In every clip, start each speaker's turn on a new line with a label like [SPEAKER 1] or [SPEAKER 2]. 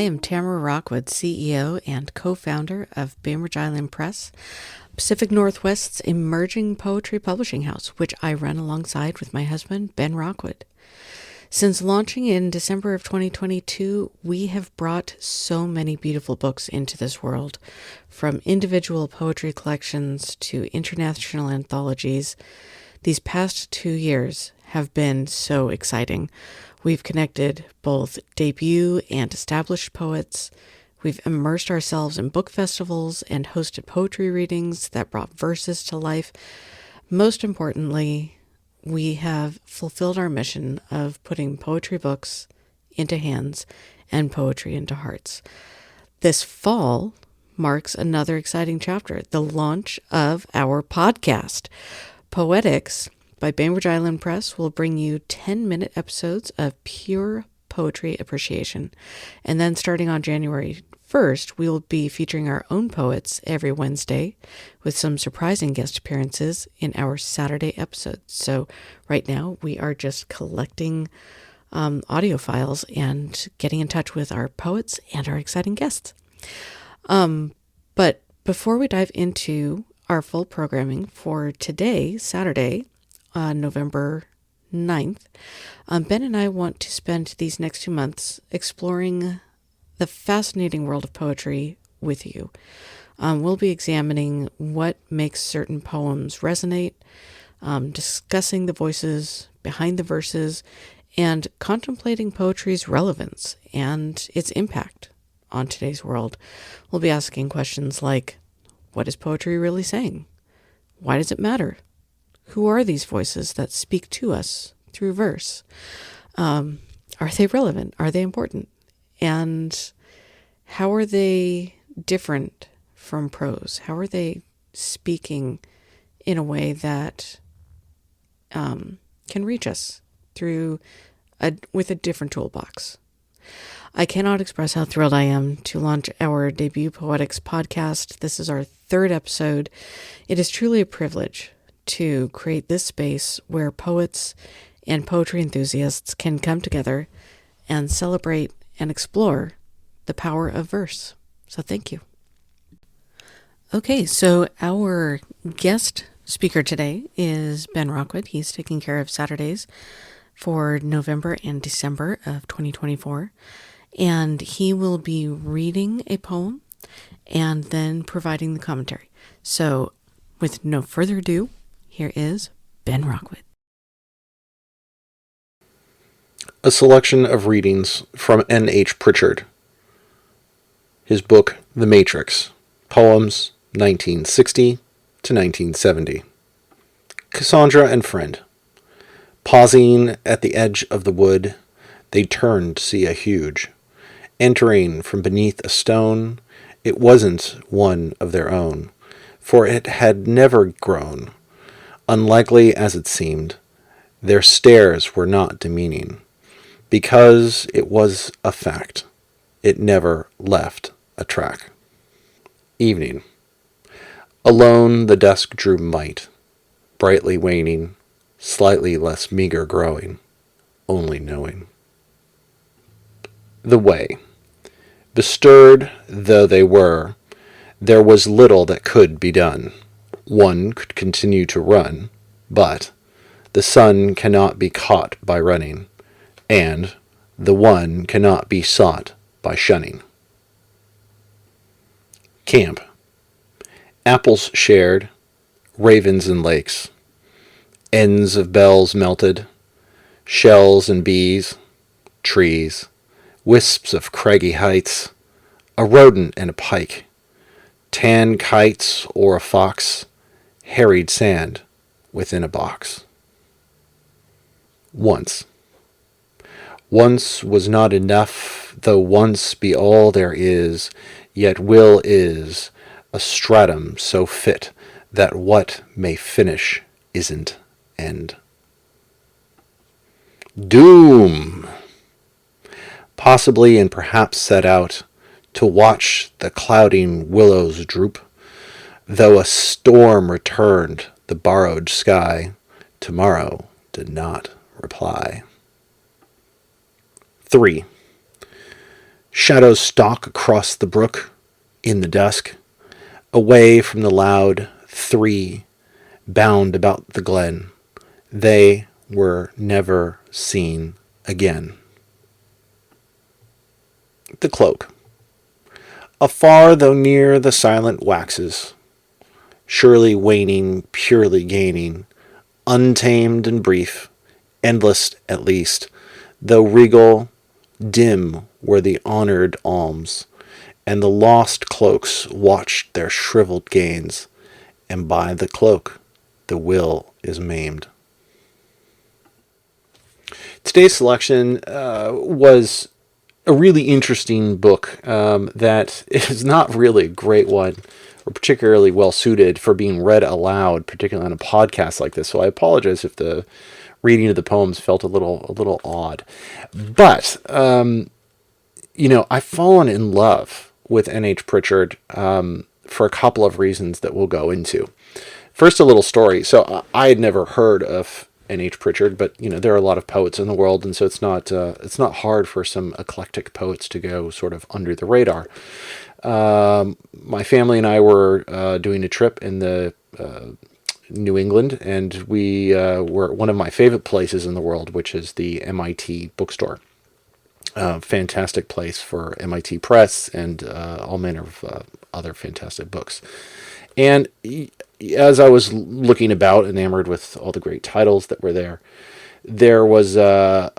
[SPEAKER 1] I am Tamara Rockwood, CEO and co-founder of Bainbridge Island Press, Pacific Northwest's emerging poetry publishing house, which I run alongside with my husband, Ben Rockwood. Since launching in December of 2022, we have brought so many beautiful books into this world, from individual poetry collections to international anthologies. These past 2 years have been so exciting. We've connected both debut and established poets. We've immersed ourselves in book festivals and hosted poetry readings that brought verses to life. Most importantly, we have fulfilled our mission of putting poetry books into hands and poetry into hearts. This fall marks another exciting chapter, the launch of our podcast. POETICS by Bainbridge Island Press will bring you 10-minute episodes of pure poetry appreciation. And then starting on January 1st, we will be featuring our own poets every Wednesday with some surprising guest appearances in our Saturday episodes. So right now we are just collecting audio files and getting in touch with our poets and our exciting guests. But before we dive into our full programming for today, Saturday, November 9th, Ben and I want to spend these next 2 months exploring the fascinating world of poetry with you. We'll be examining what makes certain poems resonate, discussing the voices behind the verses, and contemplating poetry's relevance and its impact on today's world. We'll be asking questions like, what is poetry really saying? Why does it matter? Who are these voices that speak to us through verse? Are they relevant? Are they important? And how are they different from prose? How are they speaking in a way that can reach us with a different toolbox? I cannot express how thrilled I am to launch our debut Poetics podcast. This is our 3rd episode. It is truly a privilege to create this space where poets and poetry enthusiasts can come together and celebrate and explore the power of verse. So thank you. Okay, so our guest speaker today is Ben Rockwood. He's taking care of Saturdays for November and December of 2024. And he will be reading a poem and then providing the commentary. So with no further ado, here is Ben Rockwood.
[SPEAKER 2] A selection of readings from N.H. Pritchard. His book, The Matrix, Poems 1960 to 1970. Cassandra and friend. Pausing at the edge of the wood, they turned to see a huge. Entering from beneath a stone, it wasn't one of their own, for it had never grown. Unlikely as it seemed, their stares were not demeaning, because it was a fact. It never left a track. Evening. Alone the dusk drew might, brightly waning, slightly less meager growing, only knowing. The way. Bestirred though they were, there was little that could be done. One could continue to run, but the sun cannot be caught by running, and the one cannot be sought by shunning. Camp. Apples shared, ravens in lakes, ends of bells melted, shells and bees, trees, wisps of craggy heights, a rodent and a pike, tan kites or a fox, harried sand within a box. Once. Once was not enough, though once be all there is, yet will is a stratum so fit that what may finish isn't end. Doom! Possibly and perhaps set out to watch the clouding willows droop, though a storm returned the borrowed sky, tomorrow did not reply. 3. Shadows stalk across the brook in the dusk, away from the loud three bound about the glen. They were never seen again. The cloak. Afar though near the silent waxes, surely waning, purely gaining, untamed and brief, endless at least, though regal, dim were the honored alms, and the lost cloaks watched their shriveled gains, and by the cloak the will is maimed. Today's selection was a really interesting book that is not really a great one or particularly well suited for being read aloud, particularly on a podcast like this. So I apologize if the reading of the poems felt a little odd. But I've fallen in love with N.H. Pritchard for a couple of reasons that we'll go into. First, a little story. So I had never heard of N.H. Pritchard, but there are a lot of poets in the world, and so it's not hard for some eclectic poets to go sort of under the radar. My family and I were doing a trip in the New England, and we were at one of my favorite places in the world, which is the MIT bookstore. Fantastic place for MIT Press and all manner of other fantastic books. And as I was looking about, enamored with all the great titles that were there, there was a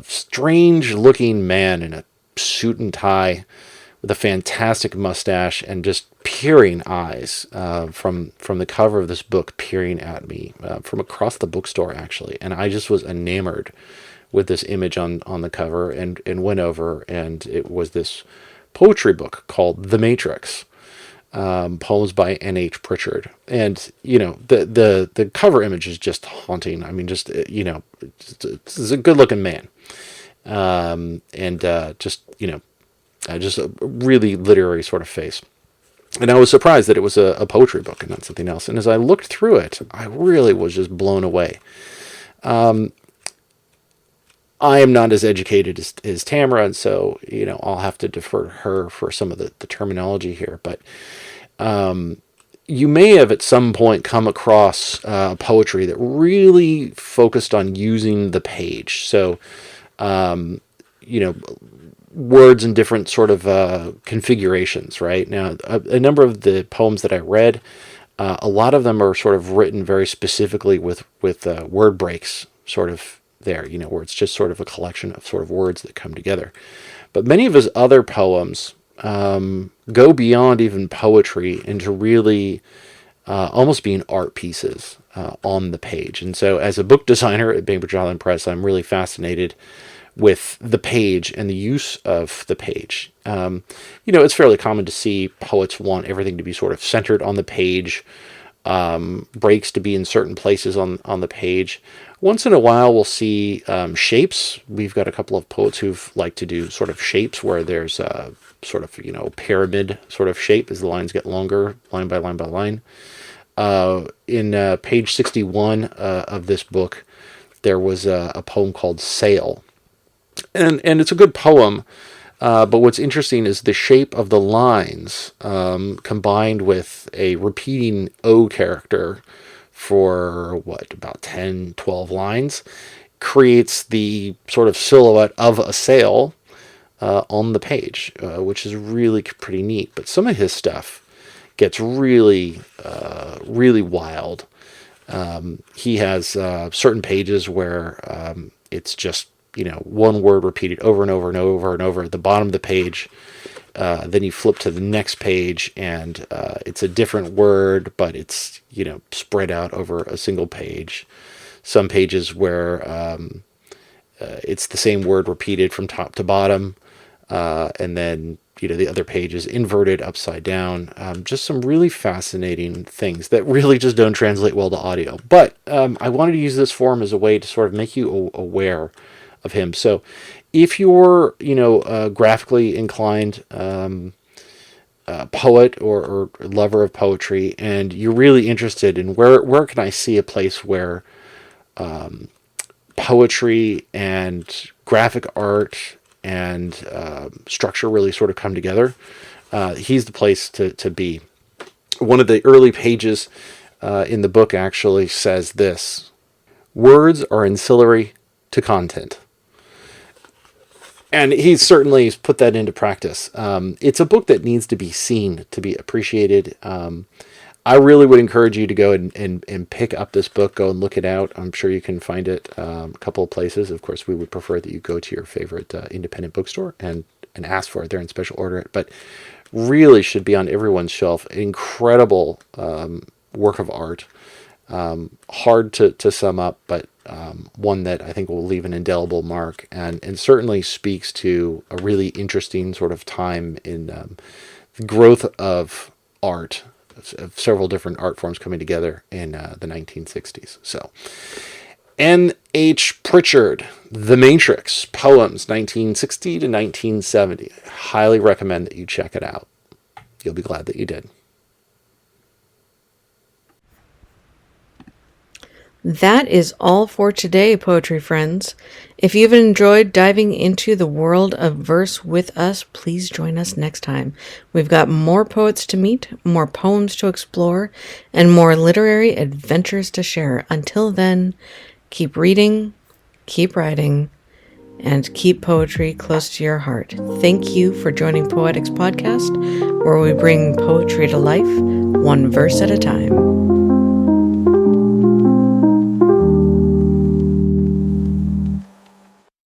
[SPEAKER 2] strange-looking man in a suit and tie with a fantastic mustache and just peering eyes from the cover of this book, peering at me from across the bookstore, actually. And I just was enamored with this image on the cover and went over, and it was this poetry book called The Matrix. Poems by N.H. Pritchard. And, the cover image is just haunting. I mean, it's a good looking man. Just a really literary sort of face. And I was surprised that it was a poetry book and not something else. And as I looked through it, I really was just blown away. I am not as educated as Tamara, and so, I'll have to defer to her for some of the terminology here. But you may have at some point come across poetry that really focused on using the page. So, words in different sort of configurations, right? Now, a number of the poems that I read, a lot of them are sort of written very specifically with word breaks sort of there, where it's just sort of a collection of sort of words that come together. But many of his other poems go beyond even poetry into really almost being art pieces on the page. And so as a book designer at Bainbridge Island Press, I'm really fascinated with the page and the use of the page. It's fairly common to see poets want everything to be sort of centered on the page, breaks to be in certain places on the page. Once in a while, we'll see shapes. We've got a couple of poets who've liked to do sort of shapes where there's a sort of, pyramid sort of shape as the lines get longer, line by line by line. In page 61 of this book, there was a poem called Sail. And it's a good poem, but what's interesting is the shape of the lines combined with a repeating O character for about 10, 12 lines, creates the sort of silhouette of a sail on the page, which is really pretty neat. But some of his stuff gets really, really wild. He has certain pages where it's just, one word repeated over and over and over and over at the bottom of the page. Then you flip to the next page and it's a different word, but it's, spread out over a single page. Some pages where it's the same word repeated from top to bottom. And then, the other page is inverted upside down. Just some really fascinating things that really just don't translate well to audio. But I wanted to use this forum as a way to sort of make you aware of him. So if you're, a graphically inclined poet or lover of poetry, and you're really interested in where can I see a place where poetry and graphic art and structure really sort of come together, he's the place to be. One of the early pages in the book actually says this: words are ancillary to content. And he's certainly put that into practice. It's a book that needs to be seen, to be appreciated. I really would encourage you to go and pick up this book, go and look it out. I'm sure you can find it a couple of places. Of course, we would prefer that you go to your favorite independent bookstore and ask for it there and special order it. But really should be on everyone's shelf. Incredible work of art. Hard to sum up, but one that I think will leave an indelible mark, and certainly speaks to a really interesting sort of time in the growth of art, of several different art forms coming together in the 1960s. So, N.H. Pritchard, The Matrix, Poems, 1960 to 1970. I highly recommend that you check it out. You'll be glad that you did.
[SPEAKER 1] That is all for today, poetry friends. If you've enjoyed diving into the world of verse with us, please join us next time. We've got more poets to meet, more poems to explore, and more literary adventures to share. Until then, keep reading, keep writing, and keep poetry close to your heart. Thank you for joining Poetics Podcast, where we bring poetry to life, one verse at a time.